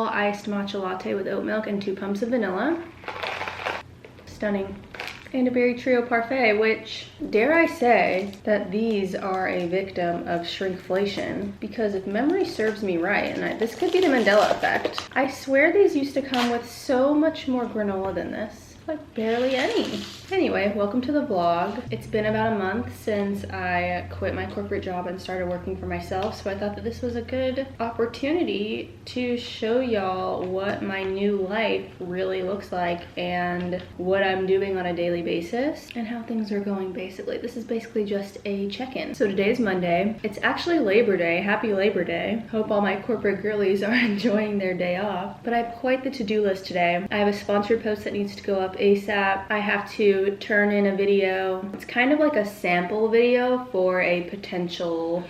all iced matcha latte with oat milk and 2 pumps of vanilla. Stunning. And a berry trio parfait, which, dare I say, that these are a victim of shrinkflation, because if memory serves me right, and this could be the Mandela effect, I swear these used to come with so much more granola than this. Like barely any. Anyway, welcome to the vlog. It's been about a month since I quit my corporate job and started working for myself, so I thought that this was a good opportunity to show y'all what my new life really looks like and what I'm doing on a daily basis and how things are going basically. This is basically just a check-in. So today's Monday. It's actually Labor Day. Happy Labor Day. Hope all my corporate girlies are enjoying their day off. But I have quite the to-do list today. I have a sponsored post that needs to go up ASAP. I have to turn in a video. It's kind of like a sample video for a potential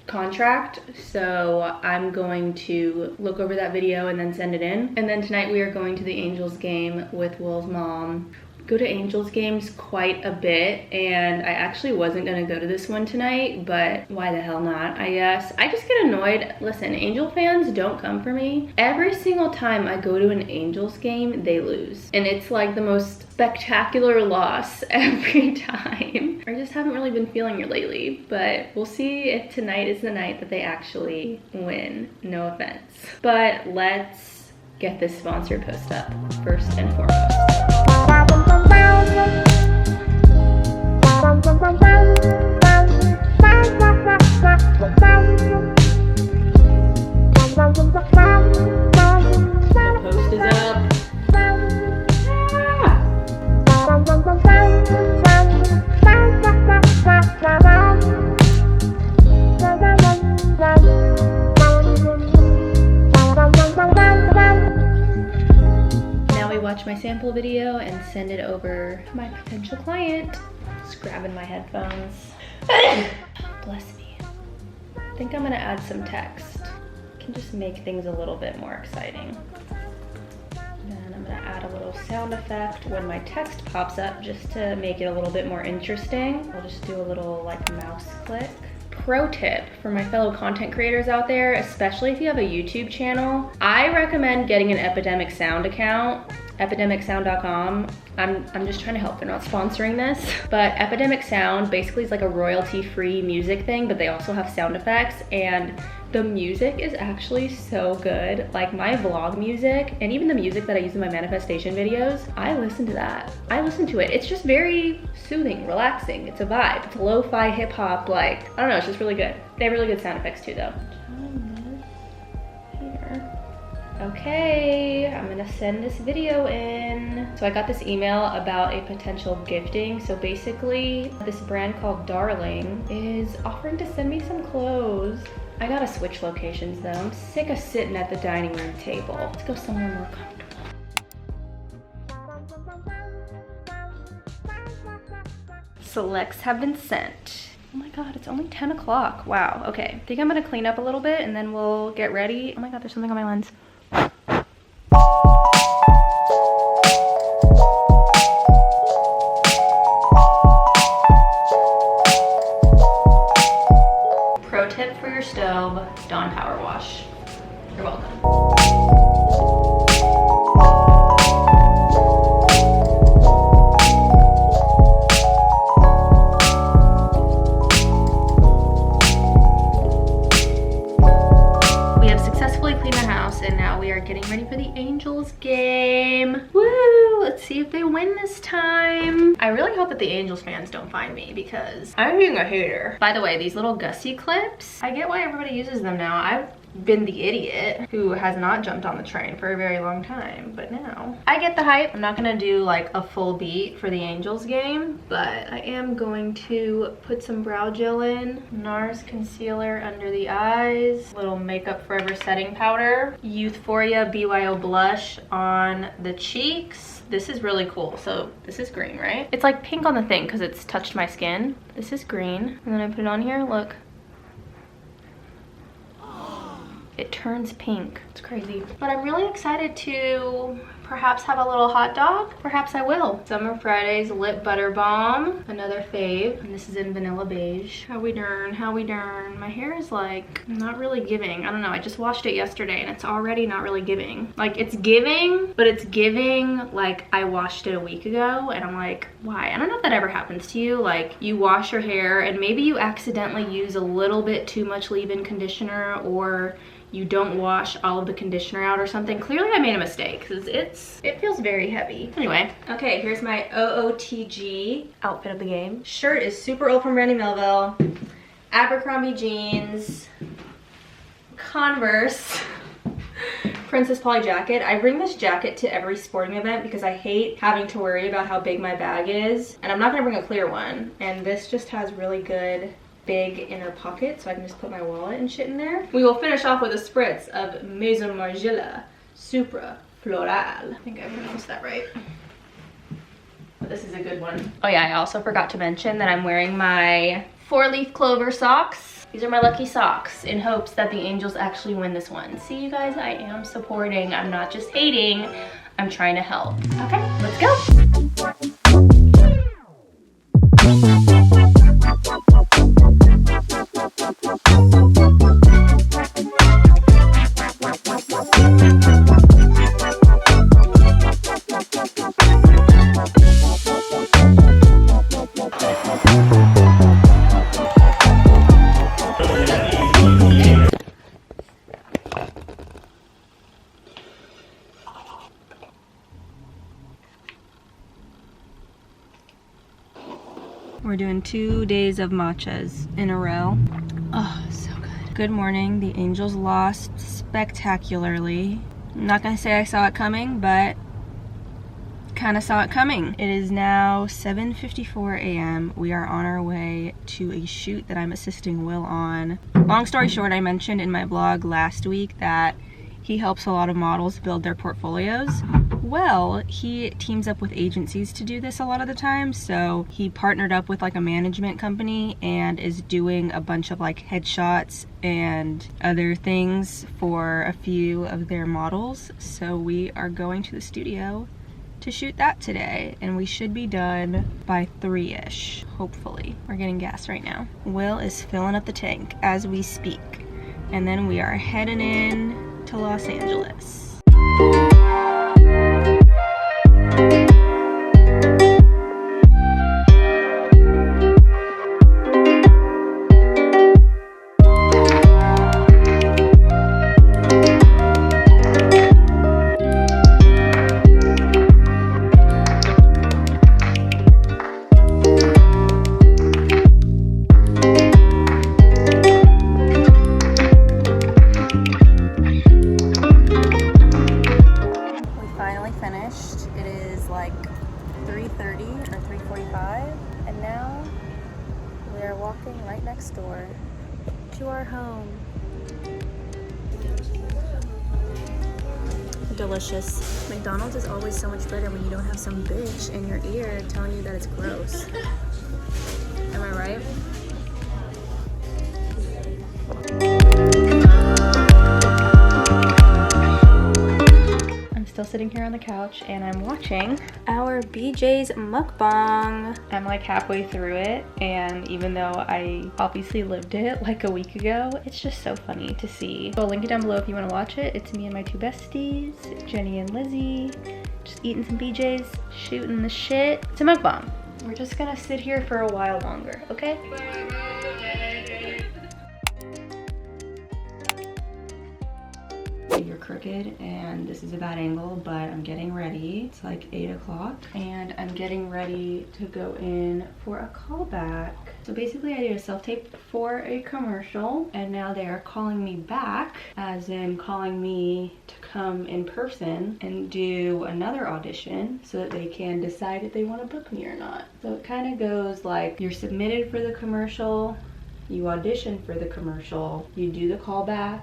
contract, so I'm going to look over that video and then send it in. And then tonight we are going to the Angels game with Will's mom. Go to Angels games quite a bit, and I actually wasn't gonna go to this one tonight, but why the hell not, I guess. I just get annoyed. Listen, Angel fans don't come for me. Every single time I go to an Angels game, they lose. And it's like the most spectacular loss every time. I just haven't really been feeling it lately, but we'll see if tonight is the night that they actually win. No offense. But let's get this sponsored post up first and foremost. The post is up. Now we watch my sample video and send it over to my potential client. Just grabbing my headphones. Bless me. I think I'm gonna add some text. Can just make things a little bit more exciting. Then I'm gonna add a little sound effect when my text pops up just to make it a little bit more interesting. I'll just do a little like mouse click. Pro tip for my fellow content creators out there, especially if you have a YouTube channel, I recommend getting an Epidemic Sound account. epidemicsound.com. I'm just trying to help. They're not sponsoring this, but Epidemic Sound basically is like a royalty-free music thing, but they also have sound effects, and the music is actually so good. Like my vlog music and even the music that I use in my manifestation videos, I listen to that. I listen to it. It's just very soothing, relaxing. It's a vibe. It's a lo-fi hip hop, like, I don't know, it's just really good. They have really good sound effects too though. Okay, I'm gonna send this video in. So I got this email about a potential gifting. So basically, this brand called Darling is offering to send me some clothes. I gotta switch locations though. I'm sick of sitting at the dining room table. Let's go somewhere more comfortable. Selects have been sent. Oh my God, it's only 10 o'clock. Wow, okay. I think I'm gonna clean up a little bit and then we'll get ready. Oh my God, there's something on my lens. Pro tip for your stove, Dawn Power Wash. You're welcome. Getting ready for the Angels game. Woo! Let's see if they win this time. I really hope that the Angels fans don't find me because I'm being a hater. By the way, these little Gussie clips, I get why everybody uses them now. I've been the idiot who has not jumped on the train for a very long time, but now I get the hype. I'm not gonna do like a full beat for the Angels game, but I am going to put some brow gel in, NARS concealer under the eyes, little Makeup Forever setting powder, Youthforia BYO blush on the cheeks. This is really cool. So this is green, right? It's like pink on the thing because it's touched my skin. This is green, and then I put it on here, look. It turns pink. It's crazy. But I'm really excited to perhaps have a little hot dog. Perhaps I will. Summer Fridays Lip Butter Balm, another fave, and this is in Vanilla Beige. How we darn, how we darn. My hair is like not really giving. I don't know, I just washed it yesterday and it's already not really giving. Like it's giving, but it's giving like I washed it a week ago, and I'm like, why? I don't know if that ever happens to you. Like you wash your hair and maybe you accidentally use a little bit too much leave-in conditioner, or you don't wash all of the conditioner out or something. Clearly I made a mistake because it feels very heavy. Anyway, okay, here's my OOTG outfit of the game. Shirt is super old from Brandy Melville. Abercrombie jeans. Converse. Princess Polly jacket. I bring this jacket to every sporting event because I hate having to worry about how big my bag is. And I'm not gonna bring a clear one. And this just has really good big inner pocket, so I can just put my wallet and shit in there. We will finish off with a spritz of Maison Margiela Supra Floral. I think I pronounced that right. But this is a good one. Oh yeah, I also forgot to mention that I'm wearing my 4-leaf clover socks. These are my lucky socks in hopes that the Angels actually win this one. See, you guys, I am supporting. I'm not just hating. I'm trying to help. Okay, let's go. We're doing 2 days of matchas in a row. Oh, so good. Good morning. The Angels lost spectacularly. I'm not gonna say I saw it coming, but kind of saw it coming. It is now 7:54 a.m. We are on our way to a shoot that I'm assisting Will on. Long story short, I mentioned in my blog last week that he helps a lot of models build their portfolios. Well, he teams up with agencies to do this a lot of the time, so he partnered up with like a management company and is doing a bunch of like headshots and other things for a few of their models. So we are going to the studio to shoot that today, and we should be done by 3-ish, hopefully. We're getting gas right now. Will is filling up the tank as we speak, and then we are heading in to Los Angeles. Delicious. McDonald's is always so much better when you don't have some bitch in your ear telling you that it's gross. Am I right? I'm still sitting here on the couch and I'm watching our BJ's mukbang. I'm like halfway through it, and even though I obviously lived it like a week ago, it's just so funny to see. So I'll link it down below if you want to watch it. It's me and my 2 besties, Jenny and Lizzie, just eating some BJ's, shooting the shit. It's a mukbang. We're just gonna sit here for a while longer, okay? You're crooked and this is a bad angle, but I'm getting ready. It's like 8 o'clock and I'm getting ready to go in for a callback. So basically I did a self-tape for a commercial, and now they are calling me back, as in calling me to come in person and do another audition so that they can decide if they want to book me or not. So it kind of goes like, you're submitted for the commercial, you audition for the commercial, you do the callback,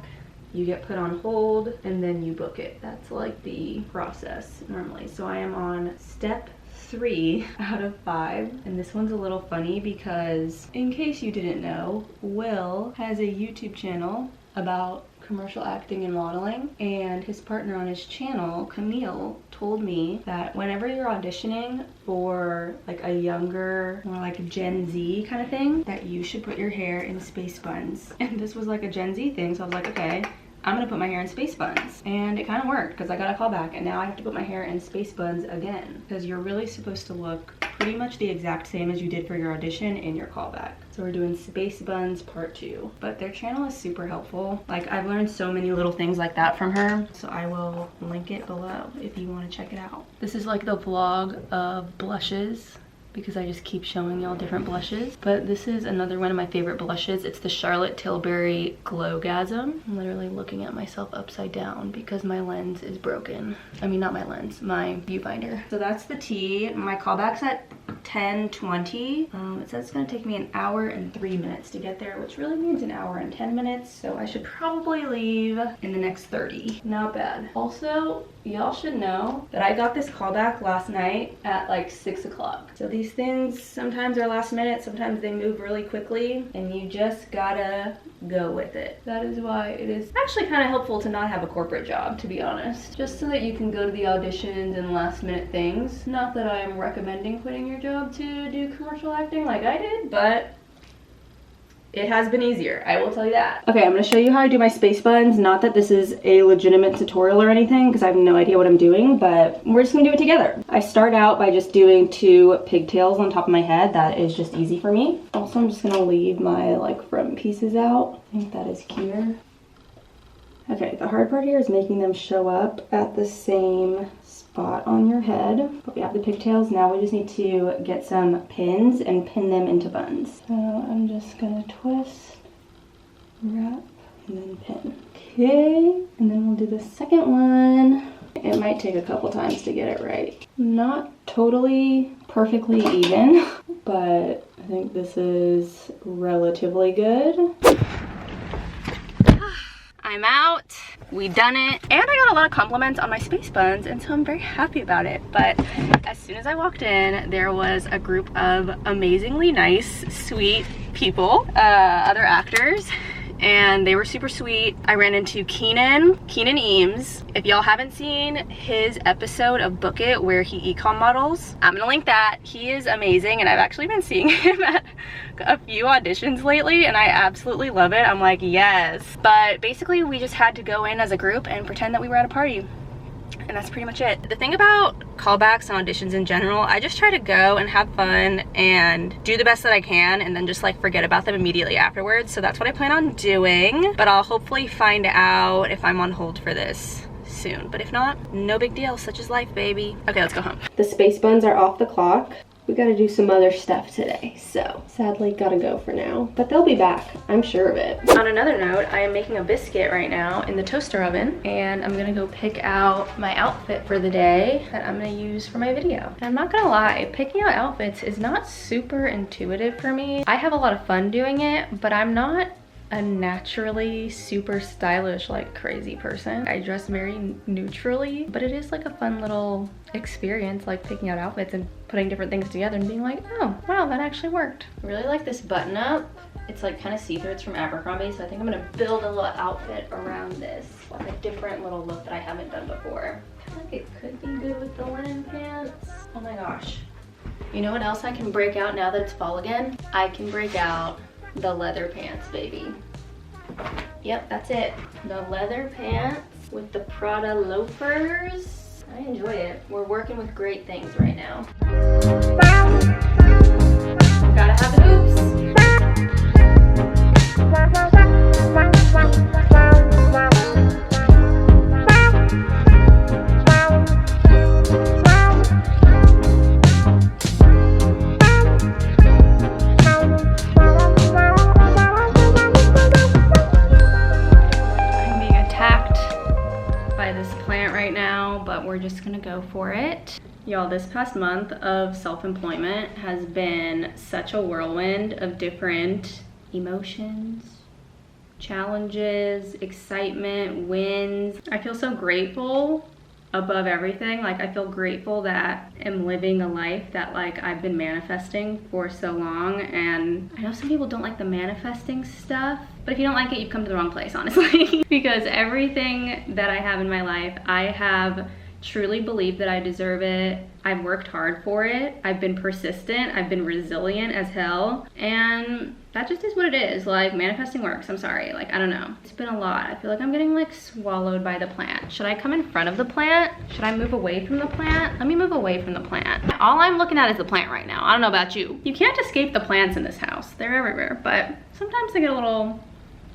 you get put on hold, and then you book it. That's like the process normally. So I am on step 3 out of 5, and this one's a little funny because, in case you didn't know, Will has a YouTube channel about commercial acting and modeling, and his partner on his channel, Camille, told me that whenever you're auditioning for like a younger, more like Gen Z kind of thing, that you should put your hair in space buns. And this was like a Gen Z thing, so I was like, okay, I'm gonna put my hair in space buns. And it kind of worked because I got a call back, and now I have to put my hair in space buns again, because you're really supposed to look pretty much the exact same as you did for your audition in your callback. So we're doing space buns part 2. But their channel is super helpful. Like, I've learned so many little things like that from her, so I will link it below if you want to check it out. This is like the vlog of blushes, because I just keep showing y'all different blushes. But this is another one of my favorite blushes. It's the Charlotte Tilbury Glowgasm. I'm literally looking at myself upside down because my lens is broken. I mean, not my lens, my viewfinder. So that's the tea. My callback's at 10:20. It says it's gonna take me an hour and 3 minutes to get there, which really means an hour and 10 minutes. So I should probably leave in the next 30. Not bad. Also, y'all should know that I got this callback last night at like 6 o'clock. So these things sometimes are last minute, sometimes they move really quickly, and you just gotta go with it. That is why it is actually kind of helpful to not have a corporate job, to be honest. Just so that you can go to the auditions and last minute things. Not that I am recommending quitting your job to do commercial acting like I did, but it has been easier, I will tell you that. Okay, I'm gonna show you how I do my space buns. Not that this is a legitimate tutorial or anything, because I have no idea what I'm doing, but we're just gonna do it together. I start out by just doing 2 pigtails on top of my head. That is just easy for me. Also, I'm just gonna leave my like front pieces out. I think that is cuter. Okay, the hard part here is making them show up at the same spot on your head. But we have the pigtails. Now we just need to get some pins and pin them into buns. So I'm just gonna twist, wrap, and then pin. Okay, and then we'll do the second one. It might take a couple times to get it right. Not totally perfectly even, but I think this is relatively good. I'm out, we done it, and I got a lot of compliments on my space buns, and so I'm very happy about it. But as soon as I walked in, there was a group of amazingly nice, sweet people, other actors, and they were super sweet. I ran into Keenan Eames. If y'all haven't seen his episode of Book It where he ecom models, I'm gonna link that. He is amazing, and I've actually been seeing him at a few auditions lately, and I absolutely love it. I'm like, yes. But basically, we just had to go in as a group and pretend that we were at a party. And that's pretty much it. The thing about callbacks and auditions in general, I just try to go and have fun and do the best that I can, and then just like forget about them immediately afterwards. So that's what I plan on doing, but I'll hopefully find out if I'm on hold for this soon. But if not, no big deal, such is life, baby. Okay, let's go home. The space buns are off the clock. We gotta do some other stuff today, so sadly gotta go for now, but they'll be back, I'm sure of it. On another note, I am making a biscuit right now in the toaster oven, and I'm gonna go pick out my outfit for the day that I'm gonna use for my video. And I'm not gonna lie, picking out outfits is not super intuitive for me. I have a lot of fun doing it, but I'm not a naturally super stylish like crazy person. I dress very neutrally, but it is like a fun little experience, like picking out outfits and putting different things together and being like, oh wow, that actually worked. I really like this button up. It's like kind of see-through. It's from Abercrombie, so I think I'm gonna build a little outfit around this, like a different little look that I haven't done before. I feel like it could be good with the linen pants. Oh my gosh. You know what else I can break out now that it's fall again? I can break out the leather pants, baby. Yep, that's it. The leather pants with the Prada loafers. I enjoy it. We're working with great things right now. Gotta have the hoops. We're just gonna go for it. Y'all, this past month of self-employment has been such a whirlwind of different emotions, challenges, excitement, wins. I feel so grateful above everything. Like, I feel grateful that I'm living a life that like I've been manifesting for so long. And I know some people don't like the manifesting stuff, but if you don't like it, you've come to the wrong place, honestly. Because everything that I have in my life, I have truly believed that I deserve it. I've worked hard for it. I've been persistent. I've been resilient as hell. And that just is what it is. Like, manifesting works. I'm sorry. Like, I don't know. It's been a lot. I feel like I'm getting like swallowed by the plant. Should I come in front of the plant? Should I move away from the plant? Let me move away from the plant. All I'm looking at is the plant right now. I don't know about you. You can't escape the plants in this house. They're everywhere, but sometimes they get a little,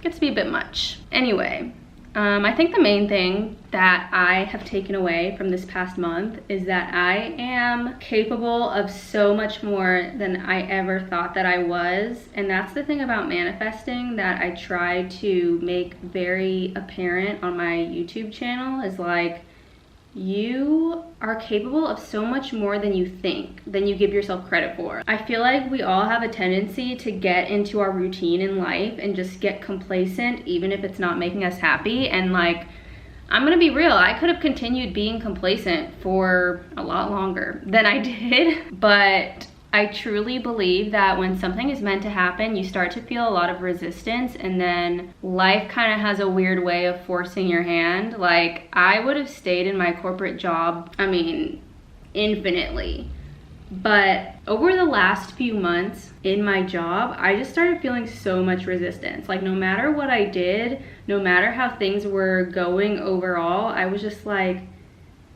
gets to be a bit much. Anyway, I think the main thing that I have taken away from this past month is that I am capable of so much more than I ever thought that I was. And that's the thing about manifesting that I try to make very apparent on my YouTube channel, is like, you are capable of so much more than you think, than you give yourself credit for. I feel like we all have a tendency to get into our routine in life and just get complacent, even if it's not making us happy. And like, I'm gonna be real, I could have continued being complacent for a lot longer than I did, but I truly believe that when something is meant to happen, you start to feel a lot of resistance, and then life kind of has a weird way of forcing your hand. Like, I would have stayed in my corporate job, I mean, infinitely. But over the last few months in my job, I just started feeling so much resistance. Like, no matter what I did, no matter how things were going overall, I was just like,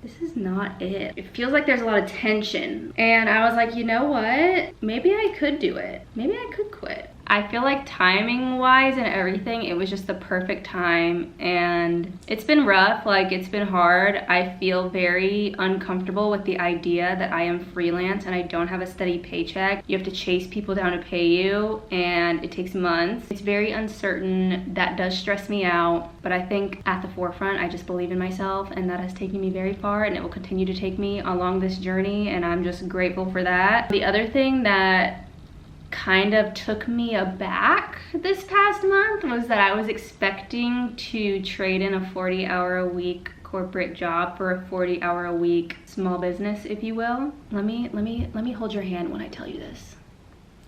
this is not it. It feels like there's a lot of tension. And I was like, you know what? Maybe I could do it. Maybe I could quit. I feel like timing wise and everything, it was just the perfect time. And it's been rough, like it's been hard. I feel very uncomfortable with the idea that I am freelance and I don't have a steady paycheck. You have to chase people down to pay you, and it takes months. It's very uncertain. That does stress me out. But I think at the forefront, I just believe in myself, and that has taken me very far, and it will continue to take me along this journey, and I'm just grateful for that. The other thing that kind of took me aback this past month was that I was expecting to trade in a 40-hour-a-week corporate job for a 40-hour-a-week small business, if you will. Let me hold your hand when I tell you this.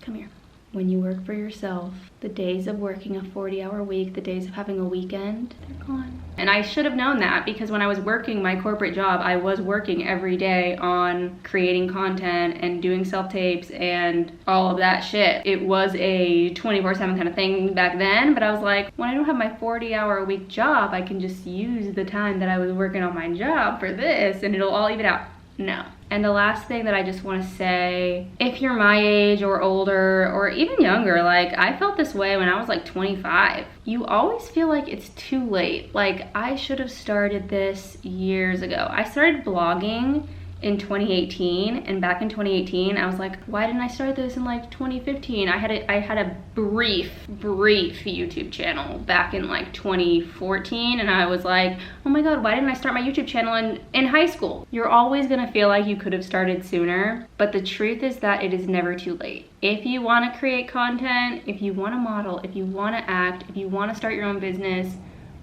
Come here. When you work for yourself, the days of working a 40-hour week, the days of having a weekend, they're gone. And I should have known that, because when I was working my corporate job, I was working every day on creating content and doing self-tapes and all of that shit. It was a 24/7 kind of thing back then, but I was like, when I don't have my 40-hour-a-week job, I can just use the time that I was working on my job for this and it'll all even out. No. And the last thing that I just want to say, if you're my age or older or even younger, like I felt this way when I was like 25. You always feel like it's too late. Like, I should have started this years ago. I started blogging in 2018, and back in 2018 I was like, why didn't I start this in like 2015? I had a brief YouTube channel back in like 2014, and I was like, oh my god, why didn't I start my YouTube channel in high school? You're always gonna feel like you could have started sooner, but the truth is that it is never too late. If you want to create content, if you want to model, if you want to act, if you want to start your own business,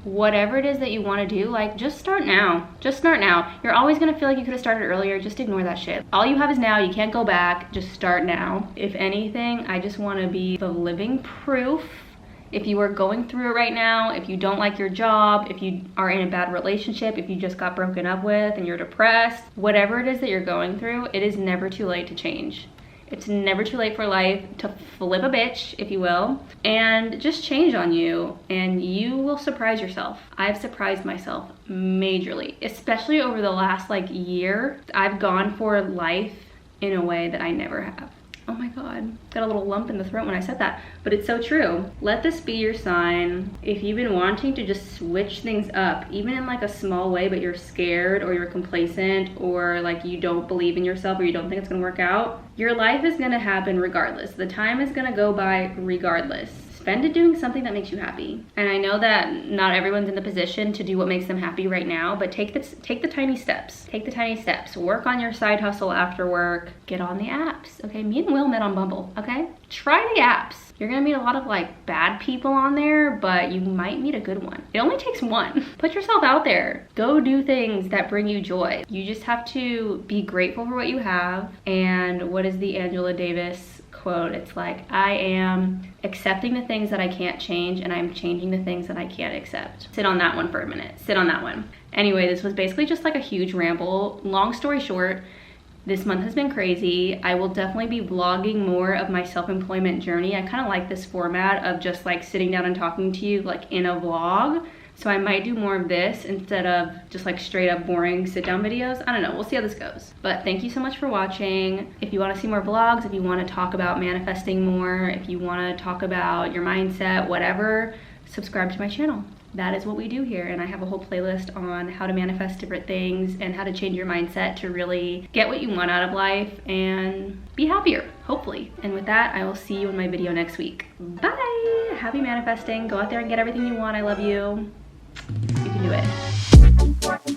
whatever it is that you want to do, like, just start now. Just start now. You're always gonna feel like you could have started earlier. Just ignore that shit. All you have is now. You can't go back. Just start now. If anything, I just want to be the living proof. If you are going through it right now, if you don't like your job, if you are in a bad relationship, if you just got broken up with and you're depressed, whatever it is that you're going through, it is never too late to change. It's never too late for life to flip a bitch, if you will, and just change on you, and you will surprise yourself. I've surprised myself majorly, especially over the last like year. I've gone for life in a way that I never have. Oh my god, got a little lump in the throat when I said that, but it's so true. Let this be your sign. If you've been wanting to just switch things up, even in like a small way, but you're scared or you're complacent or like you don't believe in yourself or you don't think it's gonna work out, your life is gonna happen regardless. The time is gonna go by regardless. spend it doing something that makes you happy. And I know that not everyone's in the position to do what makes them happy right now, but take the tiny steps. Take the tiny steps. Work on your side hustle after work. Get on the apps, okay? Me and Will met on Bumble, okay? Try the apps. You're gonna meet a lot of like bad people on there, but you might meet a good one. It only takes one. Put yourself out there. Go do things that bring you joy. You just have to be grateful for what you have. And what is the Angela Davis quote? It's like, I am accepting the things that I can't change, and I'm changing the things that I can't accept. Sit on that one for a minute. Sit on that one. Anyway, this was basically just like a huge ramble. Long story short, this month has been crazy. I will definitely be vlogging more of my self-employment journey. I kind of like this format of just like sitting down and talking to you like in a vlog. So I might do more of this instead of just like straight up boring sit down videos. I don't know, we'll see how this goes. But thank you so much for watching. If you want to see more vlogs, if you want to talk about manifesting more, if you want to talk about your mindset, whatever, subscribe to my channel. That is what we do here, and I have a whole playlist on how to manifest different things and how to change your mindset to really get what you want out of life and be happier, hopefully. And with that, I will see you in my video next week. Bye! Happy manifesting. Go out there and get everything you want. I love you. You can do it.